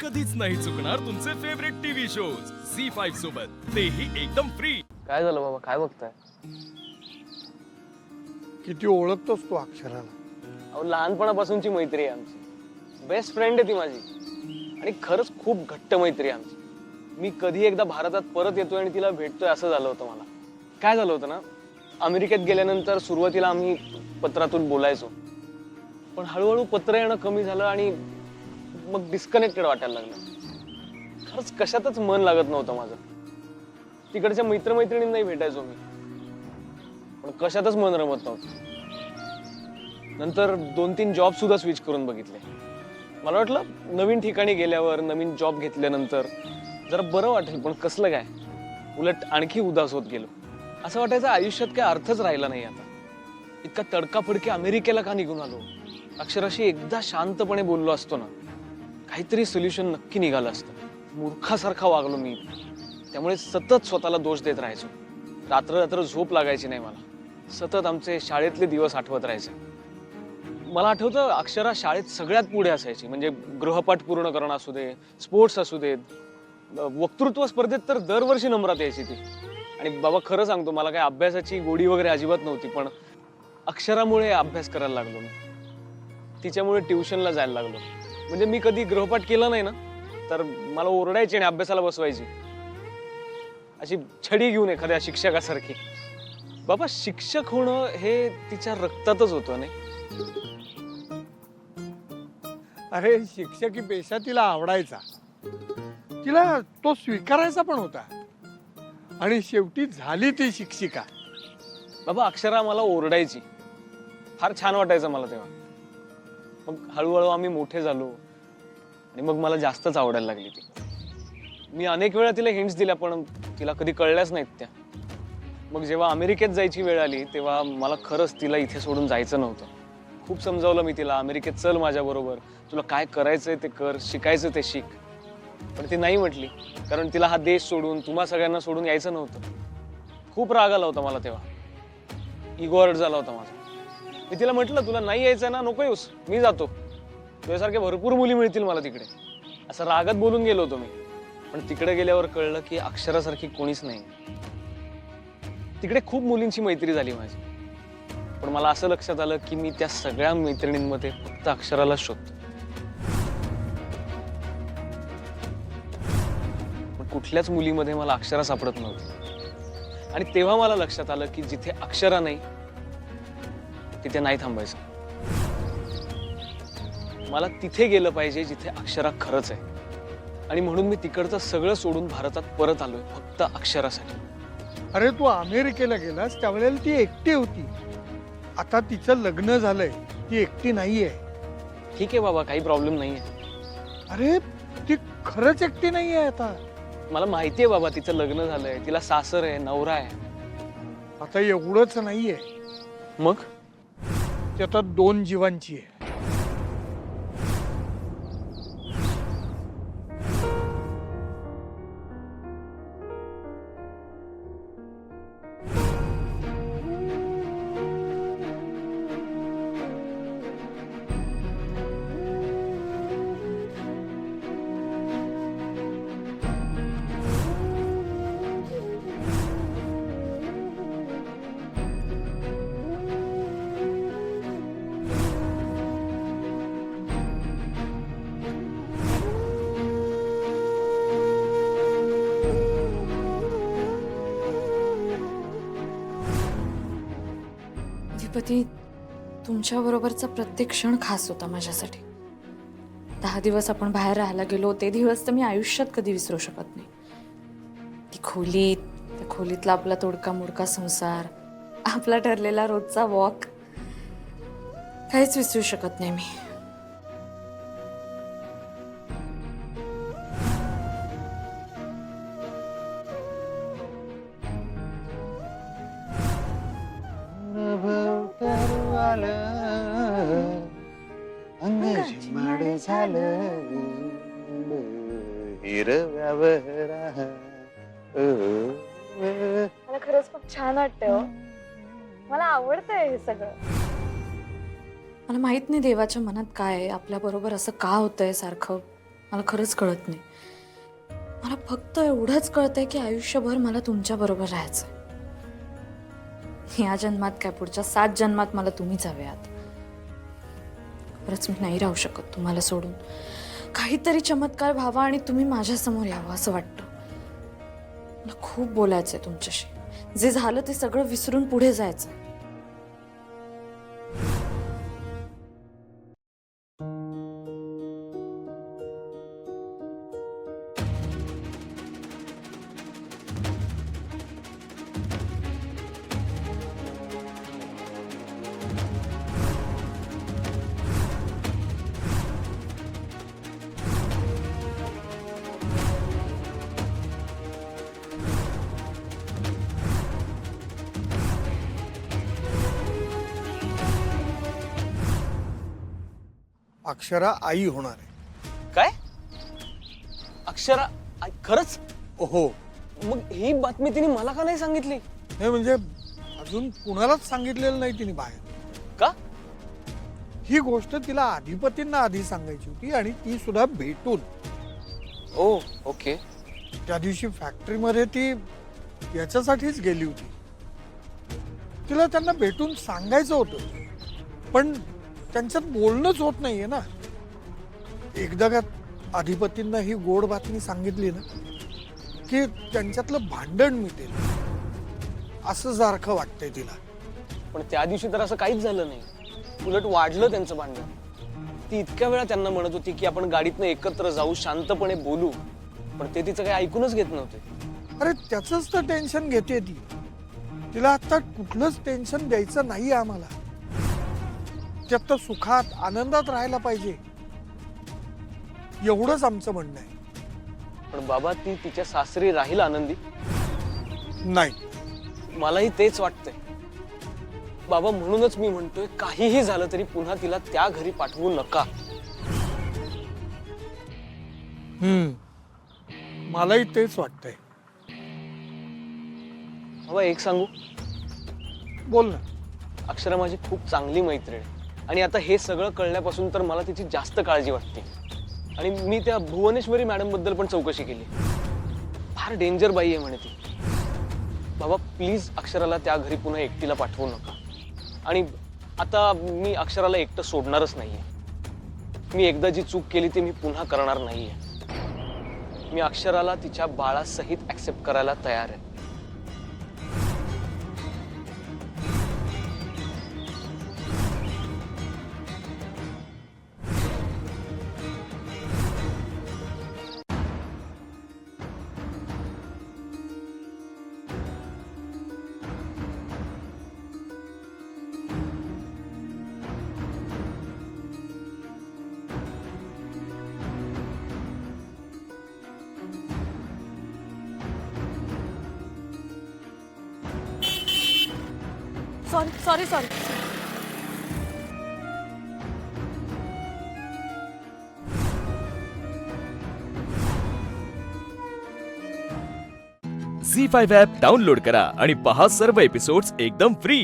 कधीच नाही चुकणार तुमचे फेवरेट टीव्ही शोज झी5 सोबत, तेही एकदम फ्री। काय झालं बाबा, काय बघताय? किती ओळखतोस तू अक्षराला? अहो, लहानपणापासूनची मैत्री आहे आमची, बेस्ट फ्रेंड आहे ती माझी, आणि खरंच खूप घट्ट मैत्री आहे आमची। मी कधी एकदा भारतात परत येतोय आणि तिला भेटतोय असं झालं होतं मला। काय झालं होतं ना, अमेरिकेत गेल्यानंतर सुरुवातीला आम्ही पत्रातून बोलायचो, पण हळूहळू पत्र येणं कमी झालं आणि मग डिस्कनेक्टेड वाटायला लागलं। खरंच कशातच मन लागत नव्हतं माझं। तिकडच्या मित्रमैत्रिणींनाही भेटायचो मी, पण कशातच मन रमत नव्हतं। नंतर 2-3 जॉब सुद्धा स्विच करून बघितले। मला वाटलं नवीन ठिकाणी गेल्यावर, नवीन जॉब घेतल्यानंतर जरा बरं वाटेल, पण कसलं काय, उलट आणखी उदास होत गेलो। असं वाटायचं आयुष्यात काय अर्थच राहिला नाही आता। इतका तडकाफडकी अमेरिकेला का निघून आलो? अक्षराशी एकदा शांतपणे बोललो असतो ना, काहीतरी सोल्युशन नक्की निघालं असतं। मूर्खासारखा वागलो मी, त्यामुळे सतत स्वतःला दोष देत राहायचो। रात्र रात्र झोप लागायची नाही मला। सतत आमचे शाळेतले दिवस आठवत राहायचे। मला आठवतं अक्षरा शाळेत सगळ्यात पुढे असायची, म्हणजे गृहपाठ पूर्ण करणं असू दे, स्पोर्ट्स असू देत, वक्तृत्व स्पर्धेत तर दरवर्षी नंबरात यायची ती। आणि बाबा खरं सांगतो, मला काय अभ्यासाची गोडी वगैरे अजिबात नव्हती, पण अक्षरामुळे अभ्यास करायला लागलो मी। तिच्यामुळे ट्युशनला जायला लागलो। म्हणजे मी कधी गृहपाठ केला नाही ना, तर मला ओरडायची आणि अभ्यासाला बसवायची, अशी छडी घेऊन एखाद्या शिक्षकासारखी। बाबा शिक्षक होणं हे तिच्या रक्तातच होतं नाही? अरे शिक्षकी पेशा तिला आवडायचा, तिला तो स्वीकारायचा पण होता, आणि शेवटी झाली ती शिक्षिका। बाबा अक्षरा मला ओरडायची, फार छान वाटायचं मला तेव्हा। मग हळूहळू आम्ही मोठे झालो आणि मग मला जास्तच आवडायला लागली ती। मी अनेक वेळा तिला हिंट्स दिल्या, पण तिला कधी कळल्याच नाहीत त्या। मग जेव्हा अमेरिकेत जायची वेळ आली, तेव्हा मला खरंच तिला इथे सोडून जायचं नव्हतं। खूप समजावलं मी तिला, अमेरिकेत चल माझ्या बरोबर, तुला काय करायचंय ते कर, शिकायचं ते शिक। पण ती नाही म्हटली, कारण तिला हा देश सोडून, तुम्हा सगळ्यांना सोडून यायचं नव्हतं। खूप राग आला होता मला तेव्हा, इगो हर्ट झाला होता माझा। मी तिला म्हटलं, तुला नाही यायचं ना, नको येऊस, मी जातो, तुझ्यासारख्या भरपूर मुली मिळतील मला तिकडे, असं रागात बोलून गेलो होतो मी। पण तिकडे गेल्यावर कळलं की अक्षरासारखी कोणीच नाही। तिकडे खूप मुलींची मैत्री झाली माझी, पण मला असं लक्षात आलं की मी त्या सगळ्या मैत्रिणींमध्ये फक्त अक्षराला शोधतो, पण कुठल्याच मुलीमध्ये मला अक्षरा सापडत नव्हती। आणि तेव्हा मला लक्षात आलं की जिथे अक्षरा नाही तिथे नाही थांबायचं। मला तिथे गेलं पाहिजे जिथे अक्षरा खरंच आहे, आणि म्हणून मी तिकडचं सगळं सोडून भारतात परत आलोय, फक्त अक्षरासाठी। अरे तू अमेरिकेला गेलास त्यावेळेला ती एकटी होती, आता तिचं लग्न झालंय, ती एकटी नाहीये। ठीक आहे बाबा, काही प्रॉब्लेम नाहीये। अरे ती खरंच एकटी नाहीये आता। मला माहितीये बाबा, तिचं लग्न झालंय, तिला सासर आहे, नवरा आहे। आता एवढंच नाहीये, मग ती आता 2 जीवांची आहे। अधिपती, तुमच्या बरोबरचा प्रत्येक क्षण खास होता माझ्यासाठी। 10 दिवस आपण बाहेर राहायला गेलो, ते दिवस तर मी आयुष्यात कधी विसरू शकत नाही। ती खोली, त्या खोलीतला आपला तोडका मोडका संसार, आपला ठरलेला रोजचा वॉक, काहीच विसरू शकत नाही मी। मला खरंच खूप छान वाटतंय हो, मला आवडतंय हे सगळं। मला माहित नाही देवाच्या मनात काय आहे, आपल्या बरोबर असं का होतंय सारखं। मला खरंच कळत नाही. मला फक्त एवढंच कळतंय की आयुष्यभर मला तुमच्या बरोबर राहायचंय. या जन्मात काय, पुढच्या 7 जन्मात मला तुम्हीच हवे आहात. खरंच मी नाही राहू शकत तुम्हाला सोडून. काहीतरी चमत्कार व्हावा आणि तुम्ही माझ्या समोर यावं असं वाटतं. मला खूप बोलायचंय तुमच्याशी. जे झालं ते सगळं विसरून पुढे जायचं. अक्षरा आई होणार आहे. काय? अक्षरा खरंच? हो. मग ही बातमी तिने मला का नाही सांगितली? हे म्हणजे अजून कुणालाच सांगितलेलं नाही तिने बाहेर. का? ही गोष्ट तिला अधिपतींना आधी सांगायची होती आणि ती सुद्धा भेटून. ओ ओके. त्या दिवशी फॅक्टरीमध्ये ती याच्यासाठीच गेली होती. तिला त्यांना भेटून सांगायचं होतं, पण त्यांच्यात बोलणंच होत नाहीये ना. एकदा का अधिपतींना ही गोड बातमी सांगितली ना की त्यांच्यातलं भांडण मिटेल असं सारखं वाटतंय तिला. पण त्या दिवशी तर असं काहीच झालं नाही. उलट वाढलं त्यांचं भांडण. ती इतक्या वेळा त्यांना म्हणत होती की आपण गाडीतनं एकत्र जाऊ, शांतपणे बोलू, पण ते तिचं काही ऐकूनच घेत नव्हते. अरे त्याचंच तर टेन्शन घेते ती. तिला आता कुठलंच टेन्शन द्यायचं नाहीये आम्हाला. त्यात तर सुखात आनंदात राहायला पाहिजे, एवढंच आमचं म्हणणं आहे. पण बाबा ती तिच्या सासरी राहील आनंदी? नाही. मलाही तेच वाटतंय बाबा. म्हणूनच मी म्हणतोय काहीही झालं तरी पुन्हा तिला त्या घरी पाठवू नका. मलाही तेच वाटतंय. बाबा एक सांगू? बोल ना. अक्षरा माझी खूप चांगली मैत्रीण आहे आणि आता हे सगळं कळल्यापासून तर मला तिची जास्त काळजी वाटते. आणि मी त्या भुवनेश्वरी मॅडम बद्दल पण चौकशी केली. फार डेंजर बाई आहे म्हणे ती. बाबा प्लीज अक्षराला त्या घरी पुन्हा एकटीला पाठवू नका. आणि आता मी अक्षराला एकटं सोडणारच नाहीये. मी एकदा जी चूक केली ती मी पुन्हा करणार नाहीये. मी अक्षराला तिच्या बाळासहित ऍक्सेप्ट करायला तयार आहे. सॉरी. झी5 ॲप डाउनलोड करा आणि पहा सर्व एपिसोड्स एकदम फ्री.